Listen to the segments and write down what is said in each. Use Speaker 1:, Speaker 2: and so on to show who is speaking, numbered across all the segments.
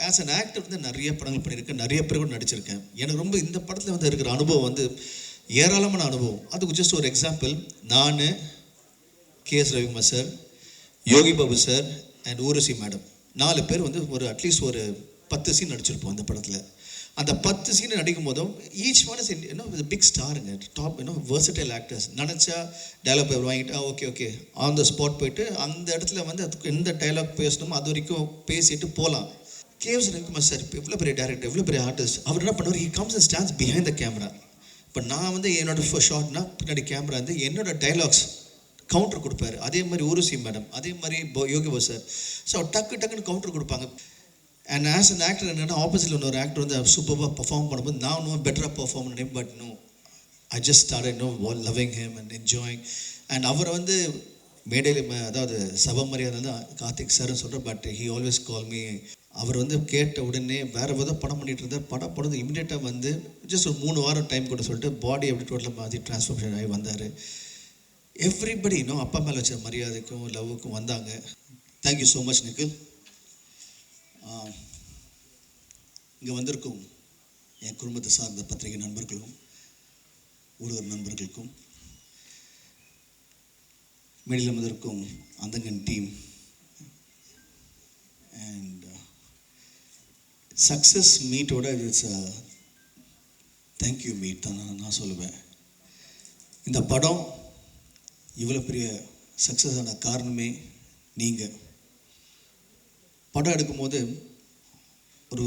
Speaker 1: As an actor வந்து நிறைய படங்கள் பண்ணியிருக்கேன், நிறைய பேர் கூட நடிச்சிருக்கேன். எனக்கு ரொம்ப இந்த படத்தில் வந்து இருக்கிற அனுபவம் வந்து ஏராளமான அனுபவம். அதுக்கு ஜஸ்ட் ஒரு எக்ஸாம்பிள், நான், KS Ravikumar sir, Yogi Babu sir and Urvashi madam 4 பேர் வந்து ஒரு அட்லீஸ்ட் ஒரு 10 சீன் நடிச்சிருப்போம் அந்த படத்தில். அந்த 10 சீன் நடிக்கும் போதும் ஈச் ஒன் இஸ் பிக் ஸ்டாருங்க, டாப் வெர்சடைல் ஆக்டர்ஸ். நினச்சா டைலாக் பேப்பர் வாங்கிட்டு ஓகே ஆன் த ஸ்பாட் போயிட்டு அந்த இடத்துல வந்து அதுக்கு எந்த டைலாக் பேசணுமோ அது வரைக்கும் பேசிட்டு போகலாம். KS ரவிக்குமார் சார் இப்போ எவ்வளோ பெரிய டேரக்டர், எவ்வளோ பெரிய ஆர்டிஸ்ட், அவர் என்ன பண்ணுவார், he comes and stands behind the camera. இப்போ நான் வந்து என்னோட ஷார்ட்னா பின்னாடி கேமரா வந்து என்னோட டைலாக்ஸ் கவுண்டர் கொடுப்பாரு. அதே மாதிரி ஊர்வசி மேடம், அதே மாதிரி யோகி பாபு சார். ஸோ டக்குன்னு கவுண்டர் கொடுப்பாங்க. அண்ட் ஆஸ் அன் ஆக்டர் என்னென்னா ஆப்போசிட்டில் இன்னொரு ஆக்டர் வந்து சூப்பராக பர்ஃபார்ம் பண்ணும்போது நான் இன்னும் பெட்டராக பர்ஃபார்ம் பண்ணேன். But no, I just started loving him and enjoying. And அவரை வந்து மேடையில் அதாவது சபை மரியாதை தான் கார்த்திக் சார்னு சொல்கிறேன். But he always call me. அவர் வந்து கேட்ட உடனே வேறு விதம் படம் பண்ணிகிட்டு இருந்தார். படம் இமீடியட்டாக வந்து ஜஸ்ட் ஒரு 3 வாரம் டைம் கூட சொல்லிட்டு பாடி எப்படி டோட்டலாக மாற்றி ட்ரான்ஸ்ஃபர்மேஷன் ஆகி வந்தார். எவ்ரிபடி அப்பா மேலே வச்ச மரியாதைக்கும் லவ்வுக்கும் வந்தாங்க. Thank you so much Nikhil. இங்கே வந்திருக்கும் என் குடும்பத்தை சார்ந்த பத்திரிகை நண்பர்களும் ஊடக நண்பர்களுக்கும், மேடையில் வந்திருக்கும் அந்தங்கன் டீம் அண்ட் சக்ஸஸ் மீட்டோட இட்ஸ் தேங்க்யூ மீட் தான் நான் சொல்லுவேன். இந்த படம் இவ்வளோ பெரிய சக்ஸஸ் ஆன காரணமே நீங்கள். படம் எடுக்கும்போது ஒரு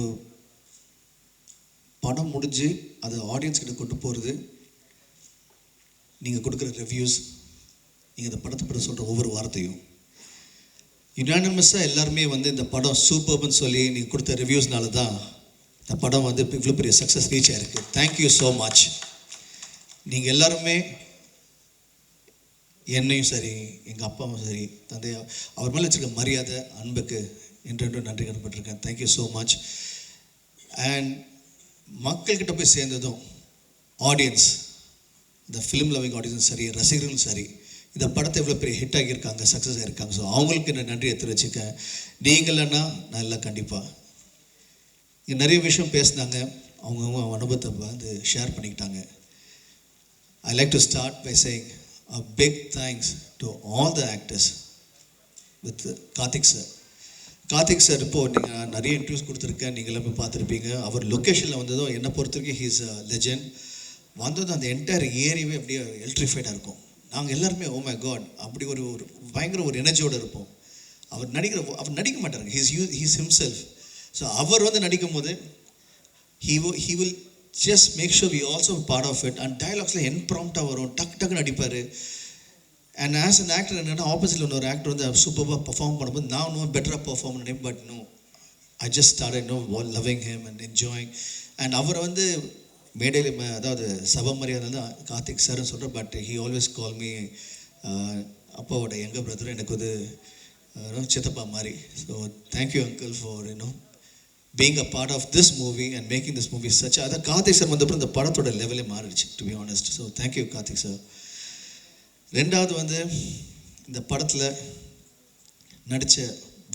Speaker 1: படம் முடிஞ்சு அதை ஆடியன்ஸ் கிட்ட கொண்டு போகிறது, நீங்கள் கொடுக்குற ரிவ்யூஸ், நீங்கள் இந்த படத்தை பற்றி சொல்கிற ஒவ்வொரு வார்த்தையும் யுனானிமஸாக எல்லாருமே வந்து இந்த படம் சூப்பர்னு சொல்லி நீங்கள் கொடுத்த ரிவ்யூஸ்னால தான் இந்த படம் வந்து இவ்வளோ பெரிய சக்ஸஸ் ரீச் ஆகிருக்கு. Thank you so much. நீங்கள் எல்லாருமே என்னையும் சரி, எங்கள் அப்பாவும் சரி, தந்தையா, அவர் மேலே வச்சுருக்க மரியாதை, அன்புக்கு என்றென்றும் நன்றி கடன்பட்டிருக்கேன். Thank you so much. அண்ட் மக்கள்கிட்ட போய் சேர்ந்ததும் ஆடியன்ஸ், இந்த ஃபிலிம் லவ்விங் ஆடியன்ஸும் சரி, ரசிகர்களும் சரி, இந்த படத்தை இவ்வளோ பெரிய ஹிட் ஆகியிருக்காங்க, சக்ஸஸ் ஆகியிருக்காங்க. ஸோ அவங்களுக்கு என்ன நன்றியை தெரிவிச்சுக்கேன். நீங்களன்னா நான் இல்லை கண்டிப்பாக. இங்கே நிறைய விஷயம் பேசினாங்க, அவங்க அனுபவத்தை வந்து ஷேர் பண்ணிக்கிட்டாங்க. I like to start by saying a big thanks to all the actors with Karthik sir. Karthik sir இப்போது நீங்கள் நிறைய இன்டர்வியூஸ் கொடுத்துருக்கேன், நீங்கள் எல்லாமே பார்த்துருப்பீங்க. அவர் லொக்கேஷனில் வந்ததும் என்னை பொறுத்த வரைக்கும் ஹீஸ் அ லெஜண்ட். வந்ததும் அந்த என்டையர் ஏரியாவே அப்படியே எலக்ட்ரிஃபைடாக இருக்கும். நாங்கள் எல்லாருமே ஓ மை காட் அப்படி ஒரு பயங்கர ஒரு எனர்ஜியோடு இருப்போம். அவர் நடிக்க மாட்டாருங்க, ஹீஸ் ஹிம்செல்ஃப். ஸோ அவர் வந்து நடிக்கும் போது he will just make sure we also part of it. And dialoguesல impromptu வரும், டக்குன்னு அடிப்பார். அண்ட் ஆஸ் அன் ஆக்டர் என்னென்னா ஆப்போசிட்டில் இன்னொரு ஆக்டர் வந்து சூப்பராக பர்ஃபார்ம் பண்ணும்போது நான் இன்னும் பெட்டராக பர்ஃபார்ம் பண்ணேன். But no, I just started loving him and enjoying. And அவரை வந்து மேடையில் அதாவது சபை மரியாதை தான் கார்த்திக் சார்னு சொல்கிறேன். But he always call me. அப்பாவோட எங்கள் பிரதர் எனக்கு வந்து சித்தப்பா மாதிரி. So thank you uncle for being a part of this movie and making this movie such a Karthik sir வந்தப்பறம் இந்த படத்தோட லெவலே மாறிடுச்சு, to be honest. So thank you Karthik sir. ரெண்டாவது வந்து இந்த படத்தில் நடித்த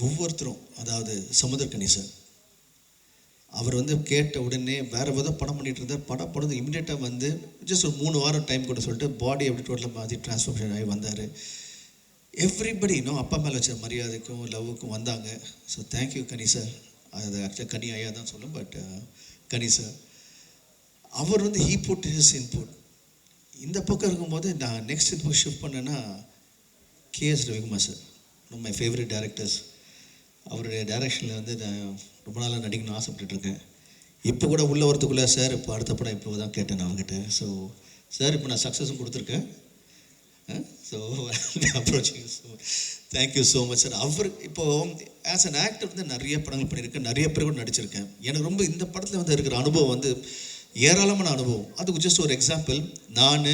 Speaker 1: ஒவ்வொருத்தரும், அதாவது சமுத்திரக்கனி சார், அவர் வந்து கேட்ட உடனே வேறு விதம் படம் பண்ணிகிட்டு இருந்தார். படம் இமீடியட்டாக வந்து ஜஸ்ட் ஒரு 3 வாரம் டைம் கூட சொல்லிட்டு பாடி எப்படி டோட்டலாக மாற்றி ட்ரான்ஸ்ஃபர்மேஷன் ஆகி வந்தார். எவ்ரிபடி அப்பா மேலே வச்ச மரியாதைக்கும் லவ்வுக்கும் வந்தாங்க. ஸோ தேங்க்யூ கனி சார். அது ஆக்சுவலாக கனி ஐயா தான் சொல்லும், பட் கனி சார் அவர் வந்து ஹீ புட் ஹிஸ் இன்புட். இந்த பக்கம் இருக்கும்போது நான் நெக்ஸ்ட் இது பக்கம் ஷிஃப்ட் பண்ணேன்னா KS Ravikumar sir, my favourite directors. அவருடைய டைரக்ஷனில் வந்து நான் ரொம்ப நாளாக நடிக்கணும்னு ஆசைப்பட்டுருக்கேன். இப்போ கூட உள்ள வரத்துக்குள்ளே சார் இப்போ அடுத்த படம் இப்போ தான் கேட்டேன் நான் அவங்ககிட்ட. ஸோ சார் இப்போ நான் சக்ஸஸும் கொடுத்துருக்கேன். So approaching. So thank you so much sir. அவர் இப்போது ஆஸ் அன் ஆக்டர் வந்து நிறைய படங்கள் பண்ணியிருக்கேன், நிறைய பேர் கூட நடிச்சிருக்கேன். எனக்கு ரொம்ப இந்த படத்தில் வந்து இருக்கிற அனுபவம் வந்து ஏராளமான அனுபவம். அதுக்கு ஜஸ்ட் ஒரு எக்ஸாம்பிள், நான்,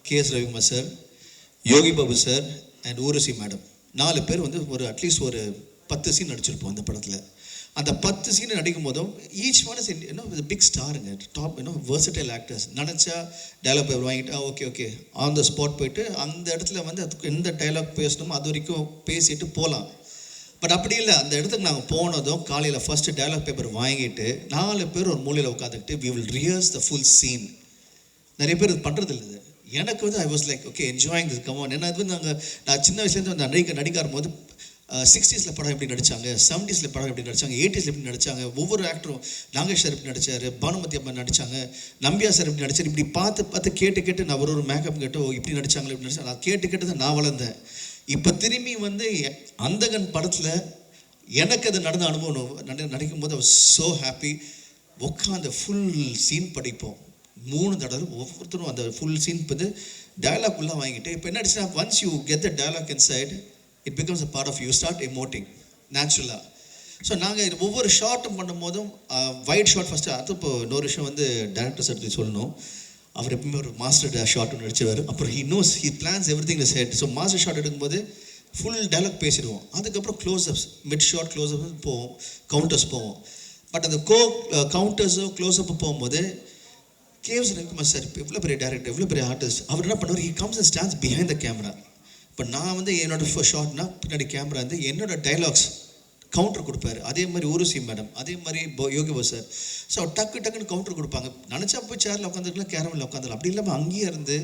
Speaker 1: KS Ravikumar sir, Yogi Babu sir and Urvashi madam 4 பேர் வந்து ஒரு அட்லீஸ்ட் ஒரு 10 சீன் நடிச்சிருப்போம் அந்த படத்தில். அந்த 10 சீன் நடிக்கும் போதும் ஈச் ஒன் இஸ் பிக் ஸ்டாருங்க, டாப் வெர்சடைல் ஆக்டர்ஸ். நினச்சா டைலாக் பேப்பர் வாங்கிட்டு ஓகே ஆன் த ஸ்பாட் போயிட்டு அந்த இடத்துல வந்து அதுக்கு எந்த டைலாக் பேசணுமோ அது வரைக்கும் பேசிட்டு போகலாம். பட் அப்படி இல்லை. அந்த இடத்துக்கு நாங்கள் போனதும் காலையில் ஃபஸ்ட்டு டயலாக் பேப்பர் வாங்கிட்டு 4 பேர் ஒரு மூலையில் உட்காந்துக்கிட்டு we will rehearse the full scene. நிறைய பேர் இது பண்ணுறது இல்லை. இது எனக்கு வந்து I was like okay enjoying this come on. ஏன்னா இது வந்து நான் சின்ன வயசுலேருந்து வந்து நடிக்க ஆரம்போது 60s படம் எப்படி நடித்தாங்க, 70s படம் எப்படி நடித்தாங்க, 80s எப்படி நடித்தாங்க, ஒவ்வொரு ஆக்டரும் நாகேஷ் சார் எப்படி நடித்தார், பானுமதி அம்மா நடித்தாங்க, நம்பியா சார் எப்படி நடித்தார், இப்படி பார்த்து கேட்டு நான் ஒரு மேக்கப் கேட்டு இப்படி நடித்தாங்களே இப்படி நடிச்சாங்க. நான் கேட்டு தான் நான் வளர்ந்தேன். இப்போ திரும்பி வந்து அந்தகன் படத்தில் எனக்கு அது நடந்த அனுபவம் நடிக்கும் போது அவர் ஸோ ஹாப்பி. உட்காந்து ஃபுல் சீன் படிப்போம் 3 தடவை ஒவ்வொருத்தரும் அந்த ஃபுல் சீன் வந்து டயலாக் உள்ளே வாங்கிட்டு. இப்போ என்ன ஆச்சுன்னா once you get the dialogue inside it becomes a part of you start emoting நேச்சுரலாக. ஸோ நாங்கள் ஒவ்வொரு ஷார்ட்டும் பண்ணும் போதும் வைட் ஷார்ட் ஃபஸ்ட்டு. அது இப்போ இன்னொரு விஷயம் வந்து டேரக்டர்ஸ் எடுத்து சொல்லணும். அவர் எப்பவுமே ஒரு மாஸ்டர் ஷார்ட் ஒன்று நடிச்சவர். அப்புறம் he plans everything his head. So master shot எடுக்கும்போது ஃபுல் டயலாக் பேசிடுவோம். அதுக்கப்புறம் க்ளோஸ்அப்ஸ், மிட் ஷார்ட் க்ளோஸ்அப் போவோம், கவுண்டர்ஸ் போவோம். பட் அந்த கவுண்டர்ஸோ க்ளோஸ்அப் போகும்போது கேவ்ஸ் ரவிக்குமார் சார் இப்போ எவ்வளோ பெரிய டேரக்டர், எவ்வளோ பெரிய ஆர்டிஸ்ட், அவர் என்ன பண்ணுவார், he comes and stands behind the camera. இப்போ நான் வந்து என்னோட ஷார்ட்னா பின்னாடி கேமரா வந்து என்னோட டைலாக்ஸ் கவுண்டர் கொடுப்பாரு. அதே மாதிரி ஊருசி மேடம், அதே மாதிரி யோகி பாபு சார். ஸோ டக்குன்னு கவுண்டர் கொடுப்பாங்க. நினச்சா போய் சேரில் உட்காந்துருக்கலாம், கேரமில் உட்காந்துக்கலாம். அப்படி இல்லாமல் அங்கேயே இருந்து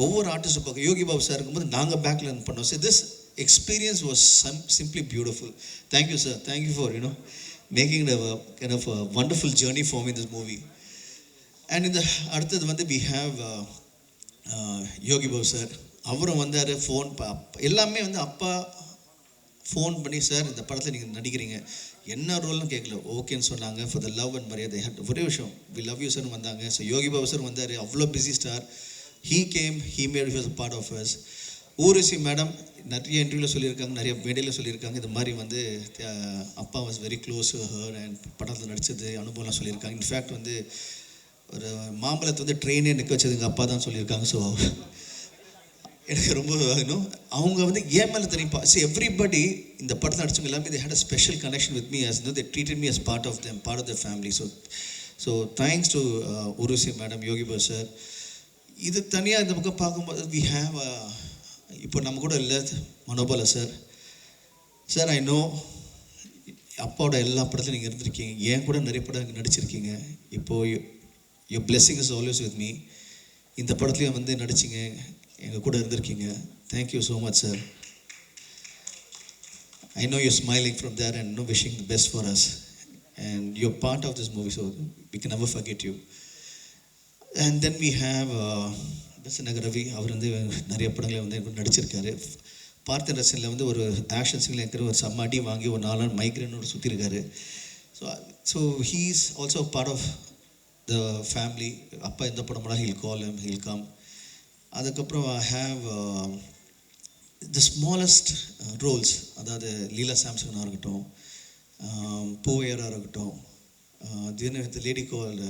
Speaker 1: ஒவ்வொரு ஆர்டிஸ்ட்டும் பார்க்க யோகி பாபு சார் இருக்கும்போது நாங்கள் பேக்கில் இருந்து பண்ணோம். So this experience was simply beautiful. Thank you sir, thank you for making a kind of a wonderful journey for me in this movie. And in the அடுத்தது வந்து we have Yogi Babu sir. அவரும் வந்தார். Phone எல்லாமே வந்து அப்பா phone பண்ணி sir இந்த படத்தில் நீங்கள் நடிக்கிறீங்க, என்ன ரோல்லாம் கேட்கல, ஓகேன்னு சொன்னாங்க. ஃபார் த லவ் அண்ட் மரியாதை ஒரே விஷயம் வி லவ் யூ சார் வந்தாங்க. ஸோ யோகி பாபு சார் வந்தார். அவ்வளோ busy star. He came, he made was a part of us. Urvashi madam நிறைய இன்டர்வியூவில் சொல்லியிருக்காங்க, நிறைய மேடையில் சொல்லியிருக்காங்க. இது மாதிரி வந்து அப்பா was very close to her and படத்தில் நடித்தது அனுபவம்லாம் சொல்லியிருக்காங்க. இன்ஃபேக்ட் வந்து ஒரு மாம்பழத்தை வந்து ட்ரெயினே நிற்க வச்சது எங்கள் அப்பா தான் சொல்லியிருக்காங்க. ஸோ எனக்கு ரொம்ப இன்னும் அவங்க வந்து ஏன் மேலே தெரியும்ப்பா. ஸோ எவ்ரிபடி இந்த படத்தில் நடிச்சவங்க எல்லாமே they had a special connection with me as they treated me as part of them, part of their family. So thanks to Urvashi madam, Yogi Babu sir. இது தனியாக இந்த பக்கம் பார்க்கும்போது we have இப்போ நம்ம கூட இல்லை Manobala sir. Sir I no அப்பாவோட எல்லா படத்துலையும் நீங்கள் இருந்திருக்கீங்க, ஏன் கூட நிறைய படம் நடிச்சிருக்கீங்க. இப்போது your blessing is always with me. இந்த படத்துலையும் வந்து நடிச்சிங்க, எங்கள் கூட இருந்திருக்கீங்க. Thank you so much sir. I know you smiling from there and wishing the best for us and you're part of this movie, so we can never forget you. And then we have Besant Nagar Ravi. அவர் வந்து நிறைய படங்களை வந்து நடிச்சிருக்காரு. பார்த்தன் ரசனில் வந்து ஒரு action சீனில் இருக்கிற ஒரு செம்ம அடி வாங்கி ஒரு 4 நாள் மைக்ரேனோடு சுற்றிருக்காரு. So he is also part of the family. அப்பா எந்த படம் போனால் he'll call him, he'll come. அதுக்கப்புறம் I have the smallest roles, அதாவது லீலா சாம்சனாக இருக்கட்டும், பூவையராக இருக்கட்டும், the lady called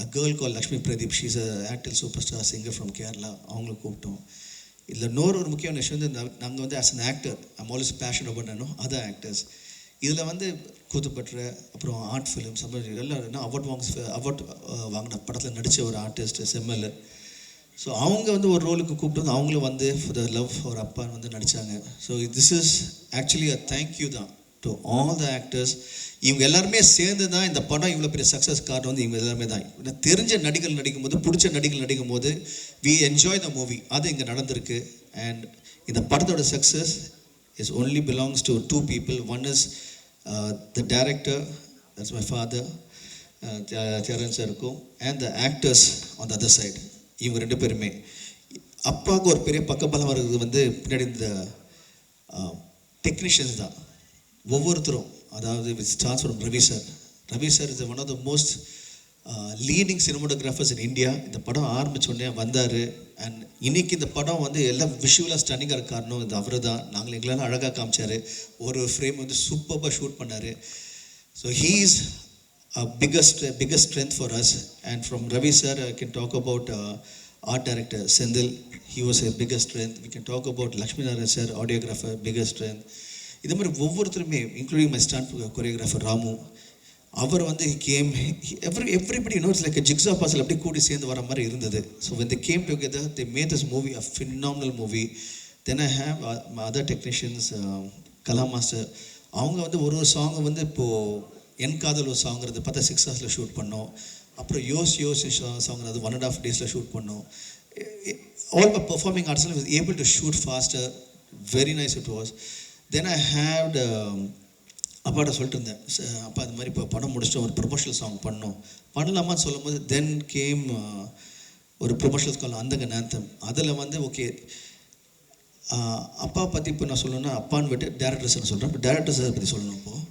Speaker 1: a girl called Lakshmi Pradeep. She's a Airtel superstar singer from Kerala. அவங்கள கூப்பிட்டோம். இதில் ஒரு முக்கியமான விஷயம் வந்து நாங்கள் வந்து as an actor I'm always fashion about other actors. இதில் வந்து கூத்துப்பற்ற அப்புறம் ஆர்ட் ஃபிலிம்ஸ் எல்லாம் அவார்ட் வாங்கின படத்தில் நடித்த ஒரு ஆர்டிஸ்ட் செம்மல். ஸோ அவங்க வந்து ஒரு ரோலுக்கு கூப்பிட்டு வந்து அவங்களும் வந்து ஃபார் த லவ் ஃபார் அப்பா வந்து நடித்தாங்க. So this is actually a thank you தான் டு ஆல் த ஆக்டர்ஸ். இவங்க எல்லாருமே சேர்ந்து தான் இந்த படம் இவ்வளோ பெரிய சக்ஸஸ் காரணம் வந்து இவங்க எல்லாருமே தான். தெரிஞ்ச நடிகர்கள் நடிக்கும்போது, பிடிச்ச நடிகர்கள் நடிக்கும்போது வி என்ஜாய் த மூவி. அது இங்கே நடந்திருக்கு. அண்ட் இந்த படத்தோட success is only belongs to 2 people. One is the director, that's my father Thiagarajan சாருக்கும், and the actors on the other side. இவங்க 2 பேருமே. அப்பாவுக்கு ஒரு பெரிய பக்கபலம் வருது வந்து பின்னாடி இந்த டெக்னீஷியன்ஸ் தான் ஒவ்வொருத்தரும். அதாவது with starts from Ravi sir. Ravi sir is one of the most leading cinematographers in India. இந்த படம் ஆரம்பித்தோடனே வந்தார். அண்ட் இன்னைக்கு இந்த படம் வந்து எல்லாம் விஷுவலாக ஸ்டன்னிங்காக இருக்க காரணம் இது அவர் தான். நாங்கள் எங்களால் அழகாக காமிச்சார். ஒரு ஃப்ரேம் வந்து சூப்பராக ஷூட் பண்ணார். So he is biggest strength for us. And from Ravi sir I can talk about art director Sendil, he was a biggest strength. We can talk about Lakshmi Narayan sir, audiographer, biggest strength. இதே மாதிரி ஒவ்வொருத்தருமே including my stunt choreographer Ramu, அவர் வந்து came everybody it's like a jigsaw puzzle அப்படி கூடி சேர்ந்து வர மாதிரி இருந்தது. So when they came together they made this movie a phenomenal movie. Then I have my other technicians, Kala Master, அவங்க வந்து ஒரு சாங்கை வந்து இப்போது என் காதல் ஒரு சாங்கிறது பார்த்தா 6 ஹவர்ஸில் ஷூட் பண்ணோம். அப்புறம் யோஸ் சாங் அது 1.5 டேஸில் ஷூட் பண்ணோம். All the performing arts was able to shoot faster. Very nice it was. Then I have அப்பாட்ட சொல்லிட்டு இருந்தேன், அப்பா அது மாதிரி இப்போ படம் முடிச்சுட்டு ஒரு ப்ரொமோஷனல் சாங் பண்ணலாமான்னு சொல்லும் போது தென் கேம் ஒரு ப்ரொமோஷனல் கால் அந்தங்க நேந்தம். அதில் வந்து ஓகே அப்பா பற்றி இப்போ நான் சொல்லணும்னா அப்பான்னு விட்டு டேரக்டர் சார் சொல்கிறேன். இப்போ டேரக்டர் சார் பற்றி சொல்லணும். இப்போது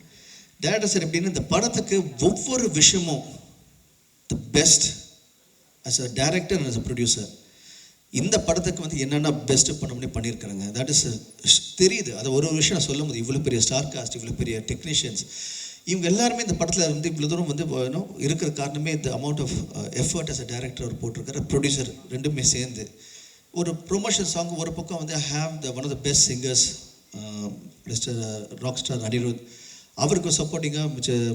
Speaker 1: டேரக்டர் சார் எப்படின்னு இந்த படத்துக்கு ஒவ்வொரு விஷயமும் the best as a director and as a producer இந்த படத்துக்கு வந்து என்னென்ன பெஸ்ட்டு பண்ண முடியும் பண்ணியிருக்காங்க. தட் இஸ் தெரியுது. அதை ஒரு விஷயம் நான் சொல்லும் போது இவ்வளோ பெரிய ஸ்டார் காஸ்ட், இவ்வளோ பெரிய டெக்னீஷியன்ஸ், இவங்க எல்லாருமே இந்த படத்தில் வந்து இவ்வளோ தூரம் வந்து இருக்கிற காரணமே இந்த amount of effort as a director அவர் போட்டிருக்காரு, ப்ரொடியூசர் ரெண்டுமே சேர்ந்து. ஒரு ப்ரொமோஷன் சாங் ஒரு பக்கம் வந்து have the one of the best singers mister rock star Anirudh, அவருக்கு சப்போர்ட்டிங்காக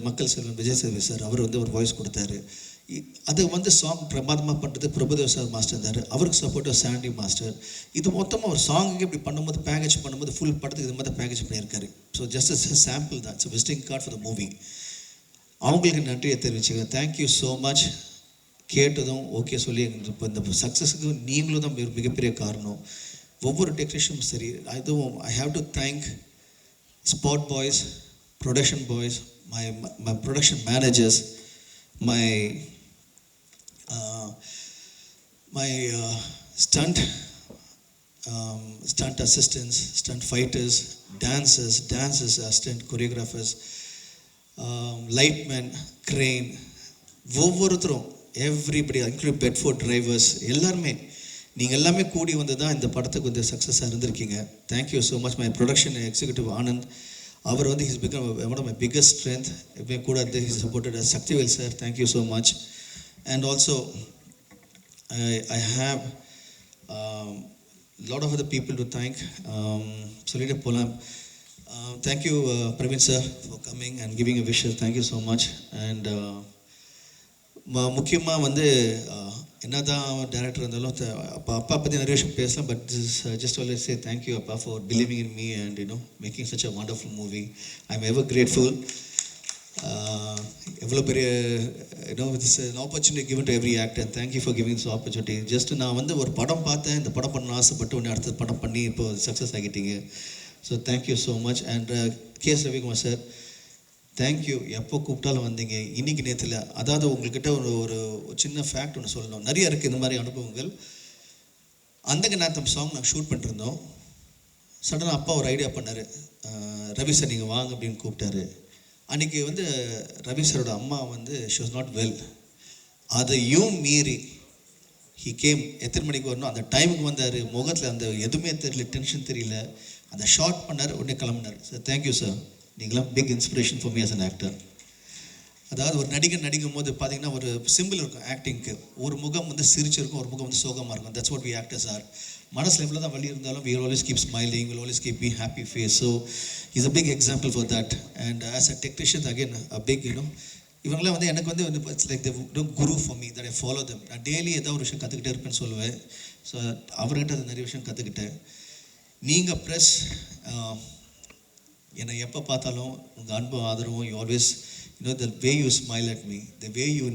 Speaker 1: மக்கள் செல்வன் விஜய் சேதுபதி சார் அவர் வந்து ஒரு வாய்ஸ் கொடுத்தாரு. அது வந்து சாங் பிரமாதமாக பண்ணுறது பிரபுதேவ் சார் மாஸ்டர் இருந்தார், அவருக்கு சப்போர்ட்டாக சாண்டி மாஸ்டர். இது மொத்தமாக ஒரு சாங்குக்கு இப்படி பண்ணும்போது பேக்கேஜ் பண்ணும்போது ஃபுல் படத்துக்கு இது மாதிரி பேக்கேஜ் பண்ணியிருக்காரு. ஸோ ஜஸ்ட் அ சாம்பிள் தான், it's visiting card for the movie. அவங்களுக்கு நன்றியை தெரிவிச்சுங்க. Thank you so much. கேட்டதும் ஓகே சொல்லி இப்போ இந்த சக்ஸஸுக்கு நீங்களும் தான் மிகப்பெரிய காரணம். ஒவ்வொரு டெக்னீஷியனும் சரி. அதுவும் I have to thank spot boys, production boys, my production managers, my stunt assistants, stunt fighters, dancers, assistant choreographers, lightmen, crane, ஒவ்வொருத்தரும் எவ்ரிபடி இன்க்ளூட் பெட்ஃபோர்ட் டிரைவர்ஸ் எல்லாருமே நீங்கள் எல்லாமே கூடி வந்து தான் இந்த படத்துக்கு வந்து சக்ஸஸாக இருந்திருக்கீங்க. Thank you so much. My production executive Anand, அவர் வந்து his become one of my biggest strength. எப்பவுமே கூட இருந்து his supported Sakthivel sir, thank you so much. And also I have lot of other people to thank. Solita Polam, thank you Praveen sir for coming and giving a wishes. Thank you so much. And முக்கியமாக வந்து என்னதான் director இருந்தாலும் அப்பா பற்றி நிறைய விஷயம் பேசலாம். But just always say thank you அப்பா for believing in me and making such a wonderful movie. I'm ever grateful. எவ்வளோ பெரிய it's an opportunity given to every actor. Thank you for giving this opportunity. Just நான் வந்து ஒரு படம் பார்த்தேன், இந்த படம் பண்ண ஆசைப்பட்டு உடனே அடுத்த படம் பண்ணி இப்போ சக்ஸஸ் ஆகிட்டீங்க. So thank you so much. And KS Ravikumar sir, thank you. எப்போ கூப்பிட்டாலும் வந்தீங்க. இன்றைக்கி நேரத்தில் அதாவது உங்கள்கிட்ட ஒரு சின்ன ஃபேக்ட் ஒன்று சொல்லணும். நிறைய இருக்குது இந்த மாதிரி அனுபவங்கள். அந்தங்க நேரத்தம் சாங் நாங்கள் ஷூட் பண்ணிருந்தோம். சடனாக அப்பா ஒரு ஐடியா பண்ணார், ரவி சார் நீங்கள் வாங்க அப்படின்னு கூப்பிட்டாரு. அன்றைக்கி வந்து ரவி சாரோட அம்மா வந்து ஷி வாஸ் நாட் வெல். அதையும் மீறி ஹி கேம். எத்தனை மணிக்கு வரணும் அந்த டைமுக்கு வந்தார். முகத்தில் அந்த எதுவுமே தெரியல, டென்ஷன் தெரியல. அந்த ஷார்ட் பண்ணார், உடனே கிளம்புனார். சார் தேங்க்யூ சார், நீங்களாம் big inspiration for me as an actor. அதாவது ஒரு நடிக்கும் போது பார்த்தீங்கன்னா ஒரு சிம்பிள் இருக்கும் ஆக்டிங்க்கு. ஒரு முகம் வந்து சிரிச்சிருக்கும், ஒரு முகம் வந்து சோகமாக இருக்கும். That's what we actors are. மனசில் எவ்வளோ தான் வலி இருந்தாலும் we will always keep smiling, we will always keep being happy face. So he's a big example for that. And as a technician again a big இவங்களாம் வந்து எனக்கு வந்து it's like the Guru for me that I follow them. நான் daily ஏதாவது ஒரு விஷயம் கற்றுக்கிட்டே இருப்பேன்னு சொல்லுவேன். ஸோ அவர்கிட்ட அது நிறைய விஷயம் கற்றுக்கிட்டேன். நீங்கள் ப்ரெஸ் என்னை எப்போ பார்த்தாலும் உங்கள் அன்பு ஆதரவும், you always the way you smile at me, the way you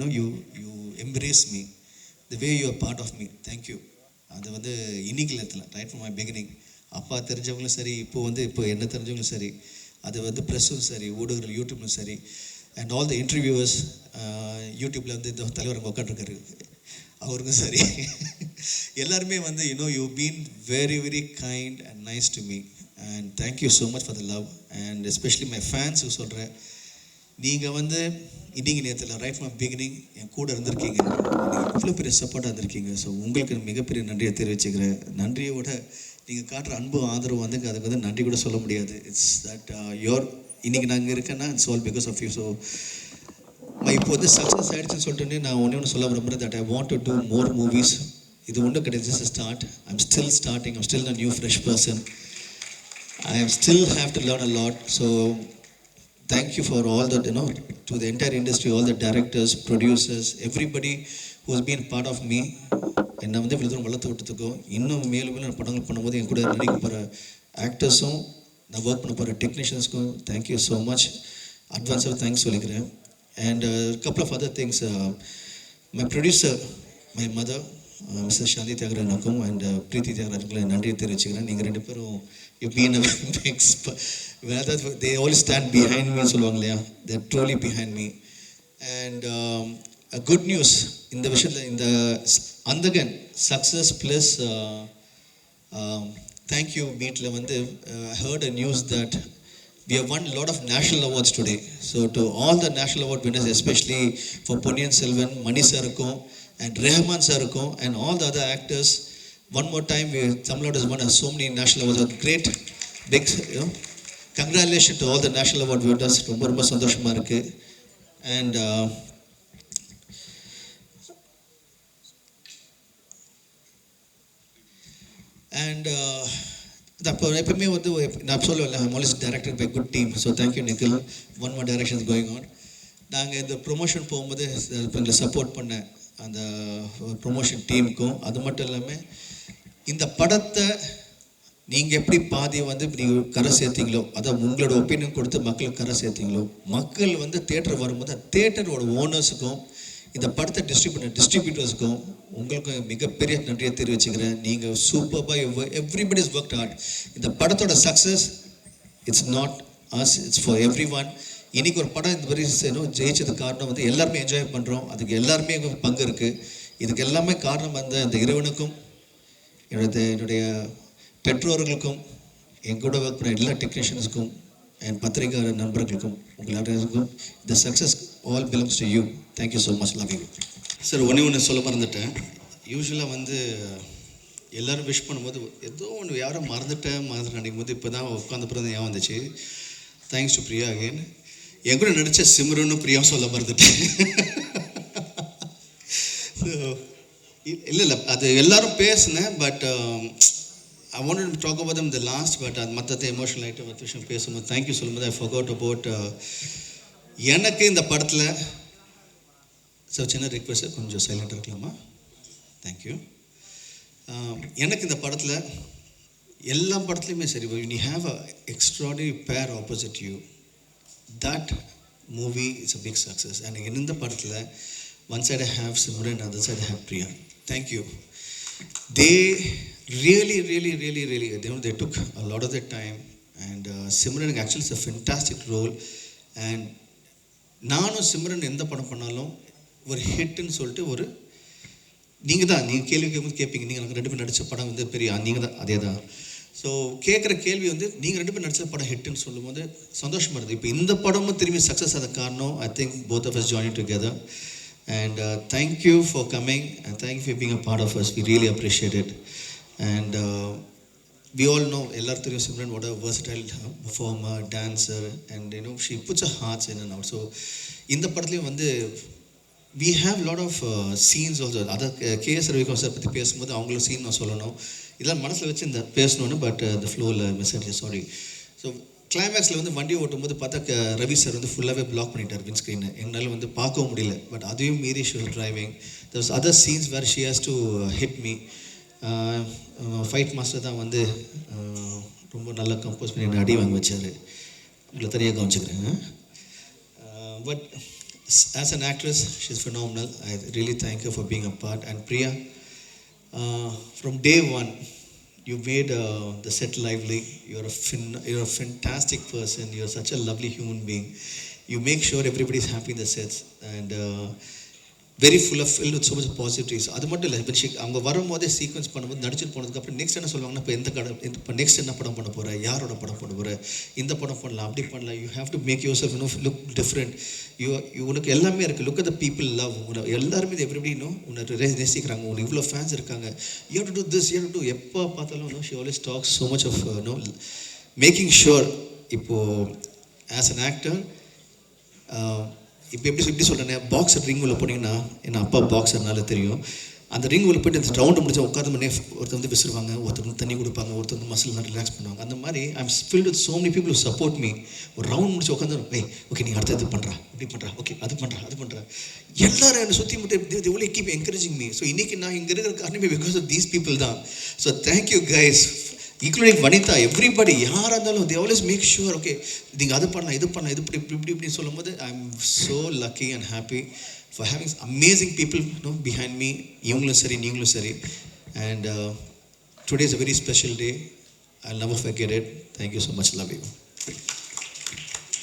Speaker 1: embrace me, the way you are part of me. Thank you. அது வந்து இன்னைக்கு நேரத்தில் ரைட் ஃப்ரம் மை பிகினிங் அப்பா தெரிஞ்சவங்களும் சரி, இப்போ என்ன தெரிஞ்சவங்களும் சரி, அது வந்து ப்ரெஸ்ஸும் சரி, ஊடகங்கள் யூடியூப்லும் சரி, அண்ட் ஆல் த இன்டர்வியூவர்ஸ் யூடியூப்பில் வந்து இந்த தலைவர் அங்கே உட்காந்துருக்காரு அவருக்கும் சரி, எல்லாருமே வந்து you been very very kind and nice to me. And thank you so much for the love. And especially my ஃபேன்ஸுக்கு சொல்கிறேன், நீங்கள் வந்து இன்னைக்கு நேரத்தில் ரைட் ஃப்ரம் பிகினிங் என் கூட இருந்திருக்கீங்க, இவ்வளோ பெரிய சப்போர்ட்டாக இருந்திருக்கீங்க. ஸோ உங்களுக்கு மிகப்பெரிய நன்றியை தெரிவிச்சுக்கிறேன். நன்றியோட நீங்கள் காட்டுற அன்பு ஆதரவு வந்து அதுக்கு வந்து நன்றி கூட சொல்ல முடியாது. இட்ஸ் தட் யோர் இன்றைக்கி நாங்கள் இருக்கேன்னா it's all because of you. So இப்போ வந்து சக்ஸஸ் ஆகிடுச்சுன்னு சொல்லிட்டு நான் ஒன்று சொல்ல விரும்புகிறேன், that I want to do more movies. இது ஒன்றும் கிடையாது, just start. I'm still starting, I'm still a new fresh person. I still have to learn a lot. So thank you for all that, to the entire industry, all the directors, producers, everybody who has been part of me. என்னை வந்து இவ்வளோ தூரம் வளர்த்து விட்டதுக்கும் இன்னும் மேலும் மேலும் படங்கள் பண்ணும்போது என் கூட நடிக்க போகிற ஆக்டர்ஸும் நான் ஒர்க் பண்ண போகிற டெக்னீஷியன்ஸ்க்கும் தேங்க்யூ ஸோ மச் அட்வான்ஸாக தேங்க்ஸ் சொல்லிக்கிறேன். And couple of other things, my producer, my mother Mrs Shanti தியாகராஜனுக்கும் அண்ட் பிரீத்தி தியாகராஜனுக்கும் நன்றியை தெரிவிச்சுக்கிறேன். நீங்கள் ரெண்டு பேரும் they all stand behind me சொல்லுவாங்க இல்லையா, they're truly behind me. And good news இந்த விஷயத்தில், இந்த அந்தகன் சக்ஸஸ் ப்ளஸ் தேங்க்யூ மீட்டில் வந்து heard a news that we have won a lot of national awards today. So to all the national award winners, especially for Ponniyin Selvan, Mani Sarukkum and Rehman Sarukkum and all the other actors, one more time Tamil Nadu has won so many national awards. A great big, congratulations to all the national award winners. ரொம்ப ரொம்ப சந்தோஷமா இருக்கு. And அப்போ எப்பவுமே வந்து நான் சொல்லுவேன், I'm always directed by good team. So thank you Nikhil. One more direction is going on. நாங்கள் இந்த ப்ரொமோஷன் போகும்போது எங்களை சப்போர்ட் பண்ண அந்த ப்ரொமோஷன் டீமுக்கும், அது மட்டும் இல்லாமல் இந்த படத்தை நீங்கள் எப்படி பாதியை வந்து நீங்கள் கரை சேர்த்தீங்களோ, அதான் உங்களோட ஒப்பீனியன் கொடுத்து மக்களுக்கு கரை சேர்த்தீங்களோ, மக்கள் வந்து தேட்டர் வரும்போது தேட்டரோட ஓனர்ஸுக்கும் இந்த படத்தை டிஸ்ட்ரிபியூட்டர்ஸுக்கும் உங்களுக்கும் மிகப்பெரிய நன்றியை தெரிவிச்சுக்கிறேன். நீங்கள் சூப்பராக எவ்ரிபடி இஸ் ஒர்க் ஹார்ட். இந்த படத்தோட success it's not us, it's for everyone. இன்றைக்கி ஒரு படம் இந்த மாதிரி ஜெயிச்சதுக்கு காரணம் வந்து எல்லாருமே என்ஜாய் பண்ணுறோம், அதுக்கு எல்லாருமே பங்கு இருக்குது. இதுக்கு எல்லாமே காரணம் வந்து அந்த இறைவனுக்கும் என்னுடைய பெற்றோர்களுக்கும் என் கூட ஒர்க் பண்ண எல்லா டெக்னீஷியன்ஸுக்கும் என் பத்திரிகை நண்பர்களுக்கும் உங்கள் எல்லாருக்கும் இந்த success all belongs to you. Thank you so much. Love you sir. ஒன்று சொல்ல மறந்துட்டேன். யூஸ்வலாக வந்து எல்லோரும் விஷ் பண்ணும்போது ஏதோ ஒன்று யாரோ மறந்துட்டேன் நினைக்கும் போது இப்போ தான் உட்காந்த பிறகு ஏன் வந்துச்சு. Thanks to Priya again. என் கூட நடித்த சிம்ரனும் பிரியாவும் சொல்ல மறந்துட்டேன். ஸோ இல்லை அது எல்லோரும் பேசினேன். But I wanted to talk about them the last, but மற்ற எமோஷனல் ஐட்டம் ஒரு விஷயம் பேசும்போது தேங்க்யூ சொல்லும்போது I forgot about எனக்கு இந்த படத்தில் சார் சின்ன ரிக்வெஸ்ட், கொஞ்சம் சைலண்டாக இருக்கலாமா? தேங்க்யூ. எனக்கு இந்த படத்தில் எல்லா படத்துலையுமே சரி, when you have a extraordinary pair opposite you, that movie is a big success. And இந்த படத்தில் one side I have Simran, other side I have Priya. Thank you. They really they took a lot of their time, and Simran actually is a fantastic role. And நானும் சிம்ரன் எந்த படம் பண்ணாலும் ஒரு ஹிட்னு சொல்லிட்டு ஒரு நீங்கள் கேள்வி கேட்பீங்க, நீங்கள் நாங்கள் ரெண்டு பேர் நடித்த படம் வந்து பெரிய நீங்கள் தான் அதே தான். ஸோ கேட்குற கேள்வி வந்து நீங்கள் ரெண்டு பேர் நடித்த படம் ஹிட்னு சொல்லும்போது சந்தோஷமாக இருக்குது. இப்போ இந்த படமும் திரும்பி சக்ஸஸ் ஆத காரணம் I think both of us joining together. And thank you for coming, and thank you for being a part of us. We really appreciate it. And we all know Ellarthuriya Simran, what a versatile performer, dancer, and she puts her hearts in and out. So in the padle vande we have lot of scenes also. Other KS Ravikant sir பத்தி பேசும்போது அவங்களோட scene நான் சொல்லணும், இதெல்லாம் மனசில் வச்சு இந்த பேசணும்னு, but the flow message, sorry. So கிளைமேக்ஸில் வந்து வண்டி ஓட்டும்போது பார்த்தா ரவி சார் வந்து ஃபுல்லாகவே பிளாக் பண்ணிட்டார் வின் ஸ்க்ரீனை, எங்களால் வந்து பார்க்கவும் முடியல. பட் அதையும் மீறி she was driving. There was other scenes where she has to hit me. Fight master தான் வந்து ரொம்ப நல்லா கம்போஸ் பண்ணி என்ன அடி வாங்க வச்சார். உங்களை தனியாக கவனிச்சுக்கிறேன். But as an actress she is phenomenal. I really thank her for being a part. And Priya, from day one you made the set lively. You're a fantastic person. You're such a lovely human being. You make sure everybody is happy in the sets, and very filled with so much positivities. அது மட்டும் இல்லை, அவங்க வரும்போதே sequence பண்ணும்போது நடிச்சுட்டு போனதுக்கப்புறம் next என்ன சொல்லுவாங்கன்னா, இப்போ நெக்ஸ்ட் என்ன படம் பண்ண போகிற, யாரோட படம் பண்ண போகிற, இந்த படம் பண்ணலாம், அப்படி பண்ணலாம். You have to make yourself look different. உனக்கு எல்லாமே இருக்குது. Look at the people love. எல்லாருமே எவ்ரிபடி உன்னை நேசிக்கிறாங்க, உனக்கு இவ்வளோ ஃபேன்ஸ் இருக்காங்க. You to do this, you to எப்போ பார்த்தாலும் she always talks so much of making sure. இப்போது ஆஸ் அன் ஆக்டர் இப்போ எப்படி சொல்கிறேன், பாக்ஸர் ரிங் உள்ள போனீங்கன்னா, என் அப்பா பாக்ஸர்னால தெரியும், அந்த ரிங் உள்ள போய்ட்டு அந்த ரவுண்டு முடிச்சா உட்காந்து மணி ஒருத்தர் வந்து விசிறுவாங்க, ஒருத்தர் வந்து தண்ணி கொடுப்பாங்க, ஒருத்தர் வந்து மசில்லாம் ரிலாக்ஸ் பண்ணுவாங்க. அந்த மாதிரி I am filled with so many people who support me. ஒரு ரவுண்ட் முடிச்சு உட்காந்து ஓகே நீ அடுத்த இது பண்ணுறா, இப்படி பண்ணுறா, ஓகே அது பண்ணுறா, எல்லாரும் என்னை சுற்றி மட்டும் எவ்வளோ கீப் என்கரேஜிங் மீ. ஸோ இன்றைக்கி நான் இங்கே இருக்கிற காரணமே பிகாஸ் ஆஃப் தீஸ் பீப்புள் தான். So thank you guys. Including Vanitha, everybody யாராக இருந்தாலும் they always make sure, okay நீங்கள் அது பண்ணலாம், இது பண்ணலாம், இது இப்படி சொல்லும்போது I am so lucky and happy for having amazing people behind me. இவங்களும் சரி நீங்களும் சரி. And today is a very special day. I'll never forget it. Thank you so much. Love you.